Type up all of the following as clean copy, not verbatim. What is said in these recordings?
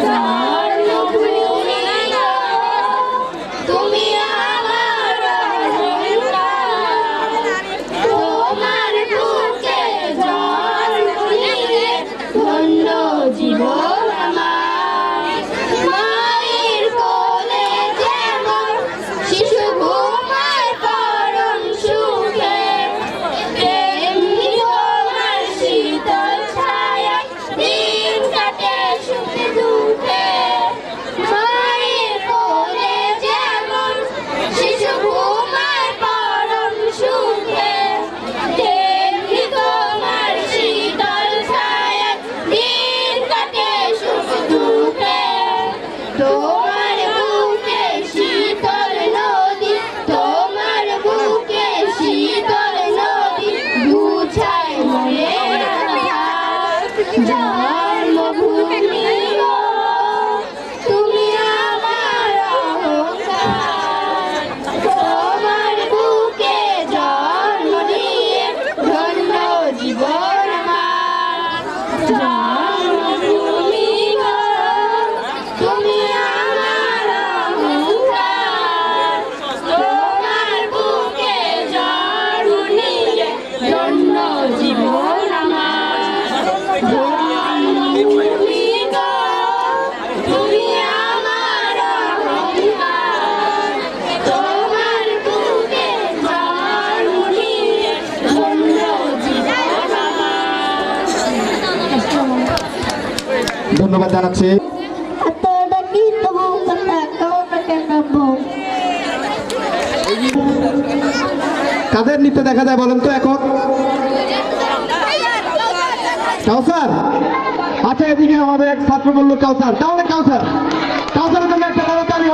জন্মভূমি গো, তুমি আমার অহংকার। তোমার বুকে জন্ম নিয়ে ধন্য জীবন আমার। মায়ের কোলে যেমন শিশু ঘুমায় পরম সুখে, তেমনি তোমার শীতল ছায়ায় দিন কাটে সুখে দুঃখে। মায়ের কোলে যেমন শিশু ঘুমায় পরম সুখে, তেমনি তোমার শীতল ছায়ায় দিন কাটে সুখ দুঃখে। তোমার বুকে শীতল নদী, তোমার বুকে শীতল নদী, বুঝায় মনের আঘাত। জন্মভূমি গো, তুমি আমার অহংকার। তোমার বুকে জন্ম নিয়ে ধন্য জীবন আমার। জন্মভূমি গো, তুমি আমার অহংকার। তোমার বুকে জন্ম নিয়ে ধন্য জীবন আমার। জন্মভূমি গো, তুমি আমার অহংকার। তোমার বুকে জন্ম নিয়ে ধন্য জীবন আমার। ধন্যবাদ জানাচ্ছি। কাদের নৃত্য দেখা যায় বলেন তো এখন? কাউসার? আচ্ছা, এদিকে আমাদের এক ছাত্র বললো কাউসার। তাহলে কাউসার, কাউসারের জন্য একটা তাড়াতাড়ি।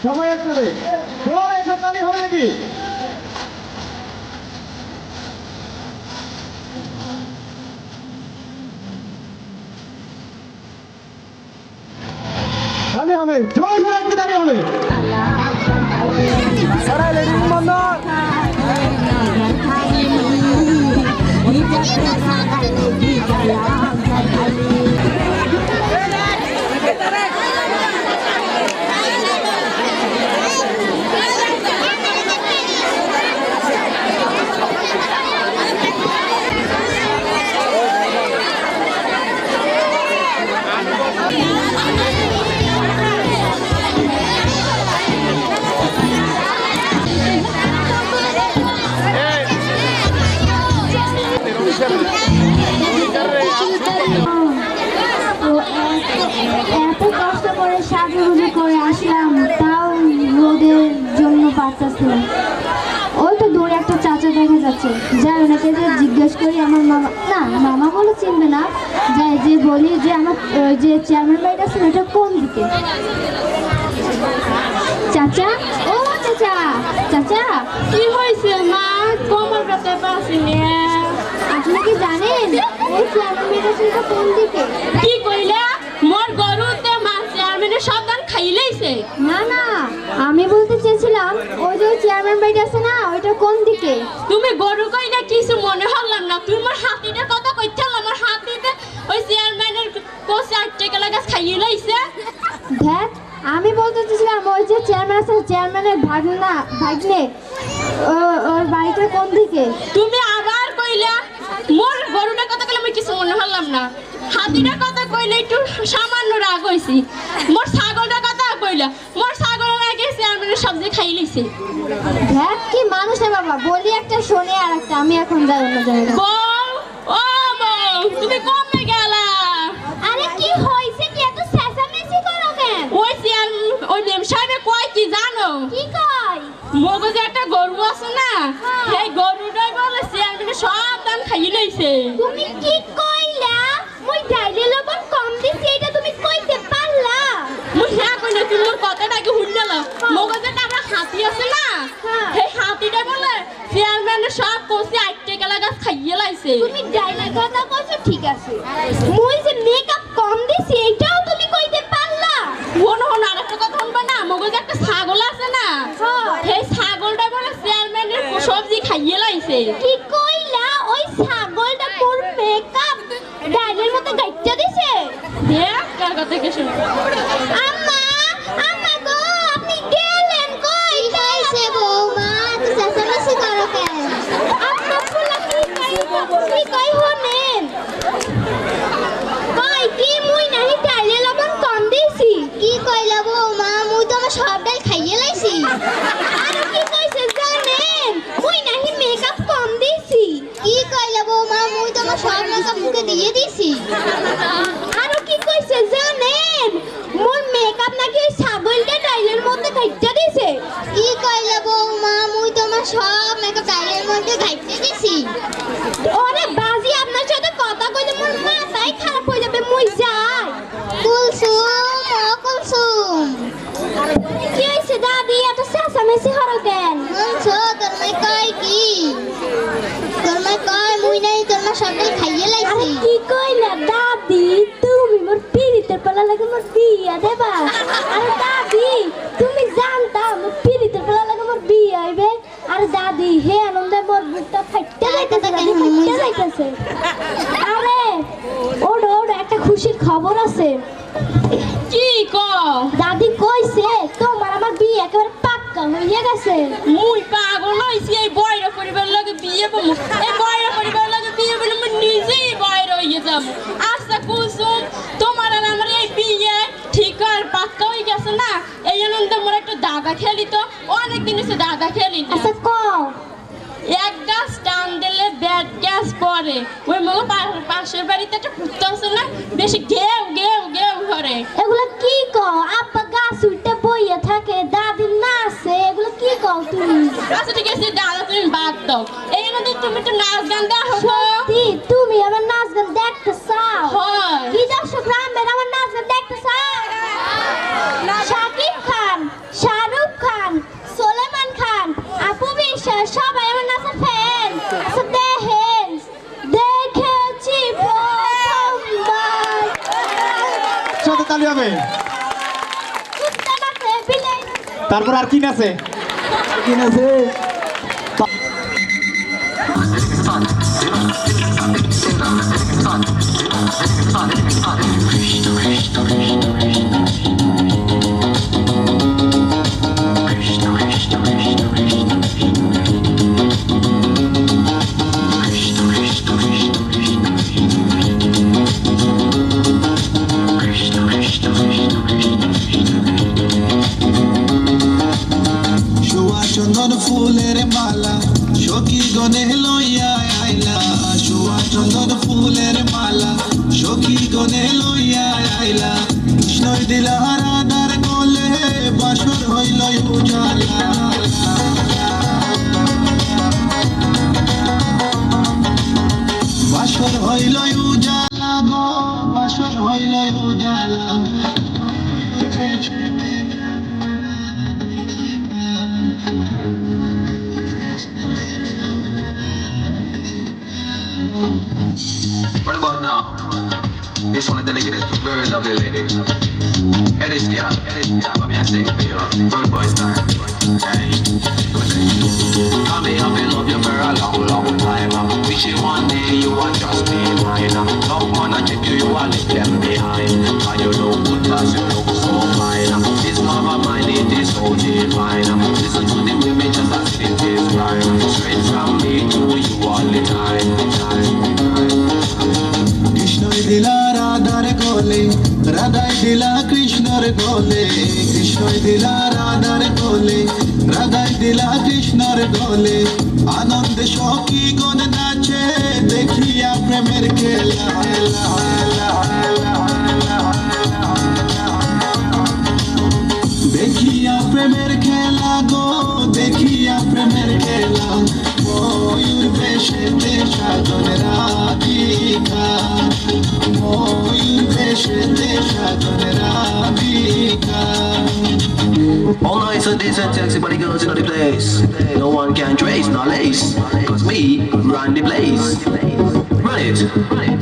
সবাই একসাথে এসব তালি হবে নাকি? তালি হবে, জয় করে একটু তালি হবে। এত কষ্ট করে সাজুগুজু করে আসলাম, তাও রোদের জন্য পারতেছি না। ওই তো দূরে একটা চাচা দেখা যাচ্ছে, যাই ওনাকে যে জিজ্ঞেস করি আমার মামা, না মামা বলে চিনবে না, যাই যে বলি যে আমার যে চেয়ারম্যান বাড়িটা আছে ওটা কোন দিকে। চাচা, ও চাচা, চাচা কি হয়েছে মা? কোমর ব্যথা পাচ্ছি না। আপনি কি জানেন ওই চেয়ারম্যান বাড়িটা সেটা কোন দিকে? কি কইলা? মোর গরুতে মাছ চেয়ারম্যানের সব ধান খাইলেইছে। না না, আমি বলতে চেয়েছিলাম ওই যে চেয়ারম্যান বাড়িটা আছে না ওইটা কোন দিকে? তুমি গরু কইনা কিছু মনে হলাম না। তুমি মোর হাতিটার কথা কইতাল, আমার হাতিতে ওই চেয়ারম্যানের কোসে 8 টাকা লাগা খাইলেইছে। দেখ, আমি বলতে চেয়েছিলাম ওই যে চেয়ারম্যান আছে চেয়ারম্যানের ভাগনা ভাগ্নে ওর বাড়িটা কোন দিকে? তুমি আবার কইলা মোর গরুটার কথা কইলে আমি কিছু মনে হলাম না। হাতিটার কথা কইলে একটু সামান্য রাগ হইছি। মোর ছাগলটার কথা কইলা, মোর ছাগল আগে চেয়ারম্যানের সবজি খাইলেইছে। দেখ কি মানুষ রে বাবা, বলি একটা শোনে আর একটা। আমি এখন যাই অন্য জায়গায়। বউ, ও বউ, তুমি কমে গেলা। আরে কি হইছে? কি এত চেঁচামেচি করো কেন? ওই ওই মেম সাহেব কয় কি জানো? কি কই? মগজে একটা গরু আছে না, সেই গরুটাই বলে চেয়ারম্যানের সব ধান খাইয়ে লইছে। তুমি কি কইলা? মই ডাইলে লবণ কম দিছি, এটা তুমি কইতে পারলা? মুই হ্যাঁ কইলে তুমি মোর কথাটাকে শুনলাম। মগজে একটা হাতি আছে না, হ্যাঁ। সেই হাতিটা বলে চেয়ারম্যানের সব কোসে 8 টাকা লাগা খাইয়ে লাইছে। তুমি ডাইলে কথা কইছো ঠিক আছে, মই যে মেকআপ কম দিছি এটাও তুমি কইতে পারলা? হন হন আরেকটা কথা শুনবা না, মগজে একটা ছাগল আছে না, হ্যাঁ। সেই ছাগলটা বলে চেয়ারম্যানের সবজি খাইয়ে লাইছে। কি কইলা? ওই ছাগলটা পুর মেকআপ ডাইলের মতো গাইচ্চা দিছে? দেখ কার কথা কে শুন। আম্মা, আম্মা গো, আপনি গেলেন কই? কইছে বৌমা, তুই চেঁচামেচি করো কেন? আম্মা ফুলা কি কই হনেন? কই কি মুই নাহি ডাইলে লবণ কম দিছি? কি কইলা বৌমা? মুই তো আমার সব ডাল খাইয়ে লাইছি। আর কি কইছে জানেন? মুই নাহি মেকআপ কম দিছি। কি কইলা বৌমা? মুই তো আমার সব মেকআপ মুখে দিয়ে দিছি। আর কি কইছে জানেন? মোর মেকআপ নাকি ওই ছাগলটা ডাইলের মধ্যে গাইচ্চা দিছে। কি কইলা বৌমা? মুই তো আমার সব মেকআপ ডাইলের মধ্যে গাইচ্চা দিছি। ওরে বাজি, আপনার সাথে কথা কইলে মোর মাথাই খারাপ হয়ে যাবে। মুই যাই। কুলসুম, ও কুলসুম, কি হইছে দাদি? এত চেঁচামেচি হরো কেন? শুনছো তোর মাই কয় কি? তোর মাই কয় মুই নাই তোর মা সব খাইয়ে লাইছি। কি কইলা দাদি? তুমি মোর পিরিতের পালা লাগে মোর বিয়া দেবা? আরে দাদি, তুমি জানতা মোর পিরিতের পালা লাগে মোর বিয়া হইবে? আরে দাদি, হে আনন্দে মোর বুকটা ফাইটতে যাইতেছে, দাদি ফাইটতে যাইতেছে। আরে ওড়ো ওড়ো, একটা খুশির খবর আছে। কি কও? দাদি কইছে তোমার আমার বিয়ে একেবারে পাক্কা হইয়া গেছে। মুই পাগল হইছি এই বয়রা পরিবার লাগে বিয়ে বলবো। এই বয়রা পরিবার লাগে বিয়ে বলে আমি নিজেই বয়রা হইয়া যাব। আচ্ছা কুসুম, তোমার আর আমার এই বিয়ে ঠিক আর পাক্কা হয়ে গেছে না? এই আনন্দে মোর একটা দাদা খেলি, তো অনেক দিন হচ্ছে দাদা খেলি না। আচ্ছা কও। এক গাছ টান দিলে ব্যাট গ্যাস পরে। ওই মগো পাশের বাড়িতে একটা কুত্তা আছে না, বেশি গেউ গেউ গেউ করে। এগুলো কি কও? আব্বা গাছ উঠতে বইয়া থাকে, দাদি নাচে, এগুলো কি কও তুমি? আচ্ছা ঠিক আছে দাদা, তুমি বাদ দাও। এই আনন্দে তুমি একটু নাচ গান দেখো। সত্যি তুমি আমার নাচ যাবে। কুত্তা আছে বিলাই তারপর আর কি আছে? কি আছে? চন্দন ফুলের মালা সখী গনে লইয়া আইলা, সুয়া চন্দন ফুলের মালা সখী গনে লইয়া আইলা। কৃষ্ণই দিলা রাধার কোলে বাসর হইল উজালা, বাসর হইল উজালা গো, বাসর হইল উজালা। Right about now, this one is dedicated to very lovely lady. Eddie Skia, what me I say for you? Bird boy style. Hey, tell me I've been love you for a long, long time. Wishing one day you would just be mine. Love man, I check you, you are left them behind. And you look good, cause you look so fine. This love of mine, it is so divine. Listen to the women just as it is right. Straight from me to you all the time. কৃষ্ণই দিলা রাধার কোলে, রাধাই দিলা কৃষ্ণর কোলে। কৃষ্ণই দিলা রাধার কোলে, রাধাই দিলা কৃষ্ণর কোলে। আনন্দে সখী গণ নাচে দেখিয়া প্রেমের খেলা। দেখিয়া প্রেমের খেলা গো, দেখিয়া প্রেমের খেলা। ময়ূর বেশেতে সাজন রাধিকা, ময়ূর বেশেতে সাজন Radhika. All nights are days and sexy body girls in the place. No one can trace, no lace. Cause me run the place. Run it, run it.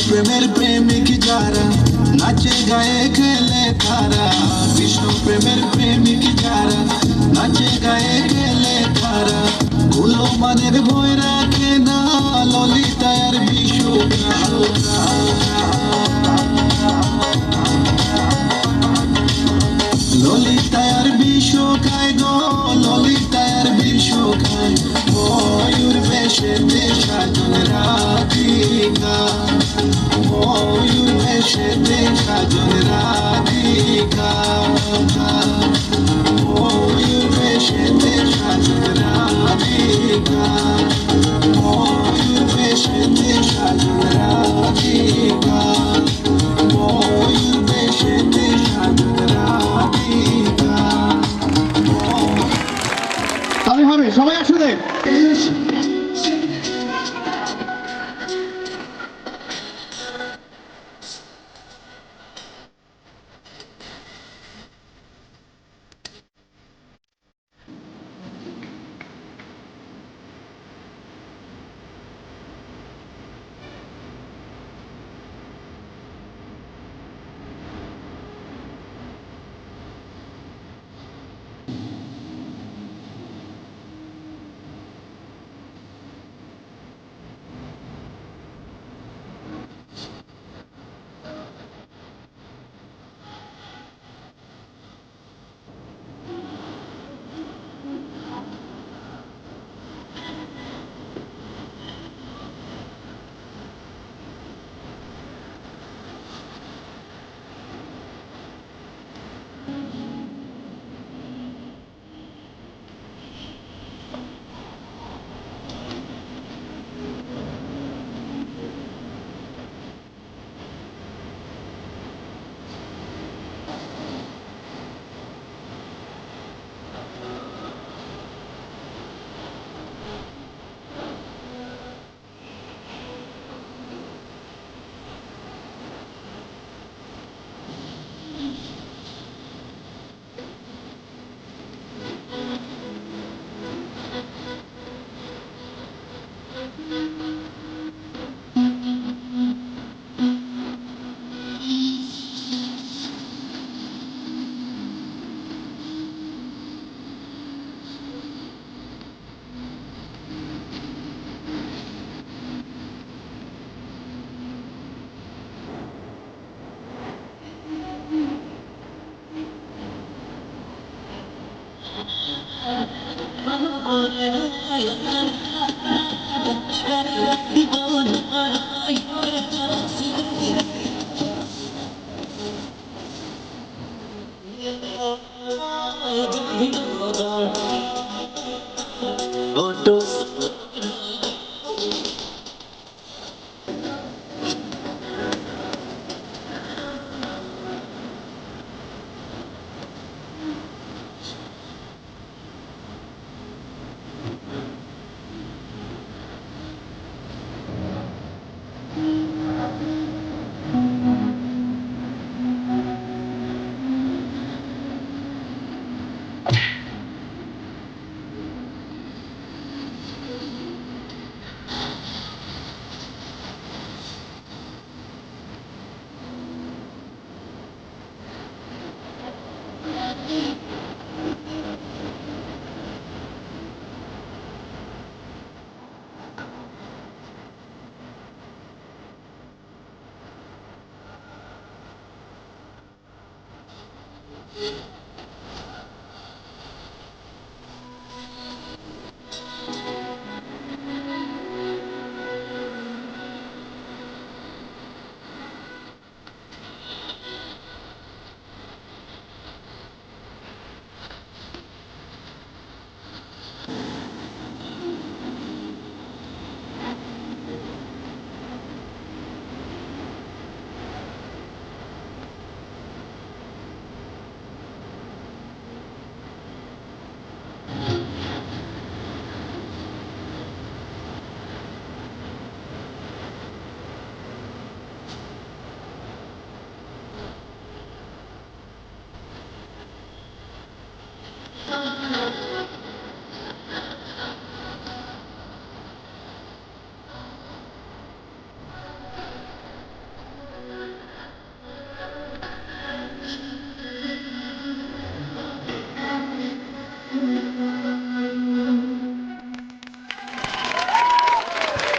প্রেমের প্রেমিক যারা নাচে গায়ে খেলে তারা, কৃষ্ণ প্রেমের প্রেমিক যারা নাচে গায়ে খেলে তারা। কুলো মানের ভয় রাখে না ললিতার বিশু, ললিতার বিশু খায় গো, ললিতার বিশু খায়। ময়ূর বেশেতে সাজন রাধিকা, ময়ূর বেশেতে সাজন রাধিকা, ময়ূর বেশেতে সাজন রাধিকা, ময়ূর বেশেতে সাজন রাধিকা, ময়ূর বেশেতে সাজন রাধিকা। তাহলে হবে সবাই একসাথে।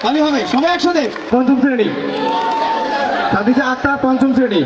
আমি হবে সবাই একসাথে পঞ্চম শ্রেণী সাদিসা আক্তার পঞ্চম শ্রেণী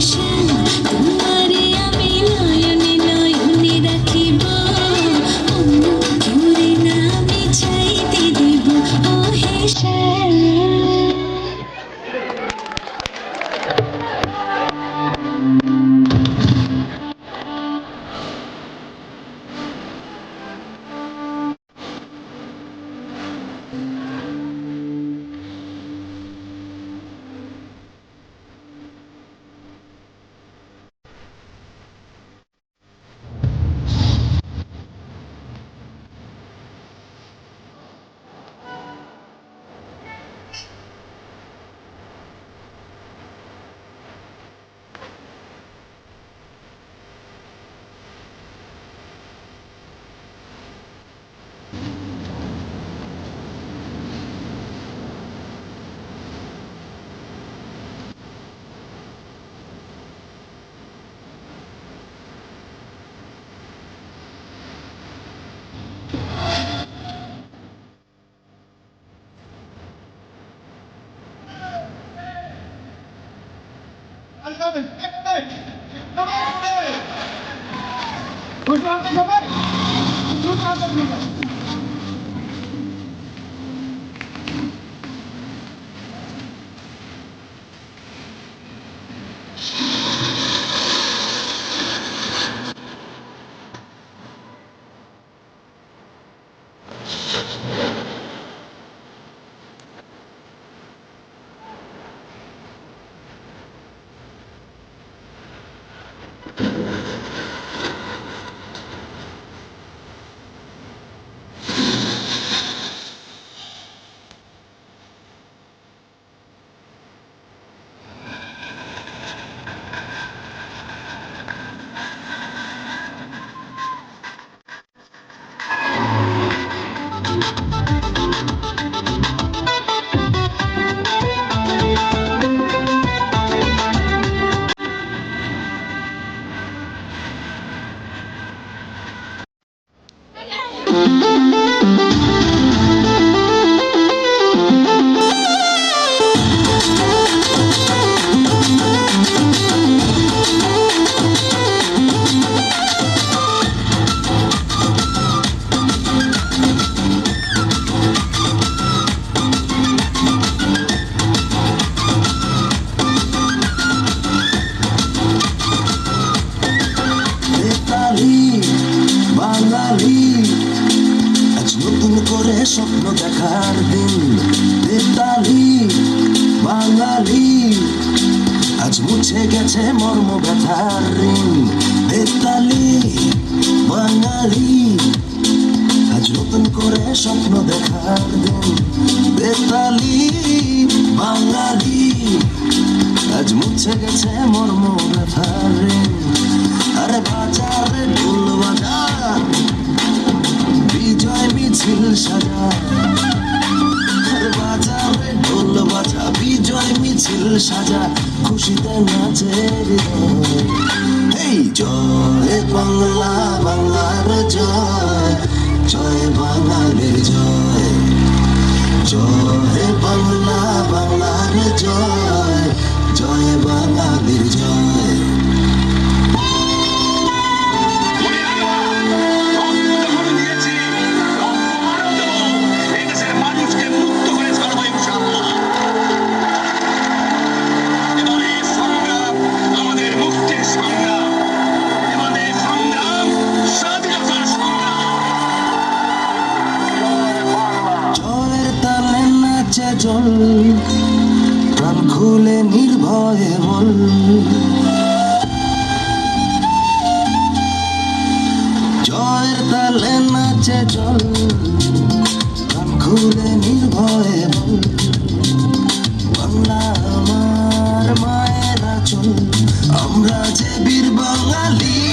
He স্বপ্ন দেখার দিন বেতালি বাঙালি আজ মুছে গেছে মর্ম ব্যথার ঋণ বেতালি বাঙালি আজ নতুন করে স্বপ্ন দেখার দিন বেতালি বাঙালি আজ মুছে গেছে মর্ম ব্যথার ঋণ আরে বাজারে ঢোল বাজার বিজয় মিছিল সাজা বাজারে ঢোল বাজা বিজয় মিছিল সাজা খুশিতে নাচে হৃদয় এই জয় বাংলা বাংলার জয় জয় বাঙালির জয় জয় বাংলা বাংলার জয় জয় বাঙালির জয় জল প্রাণ খুলে নির্ভয়ে বল জয়ের তালে নাচে জল প্রাণ খুলে নির্ভয়ে বল বাংলা আমার মায়েরা চল আমরা যে বীর বাঙালি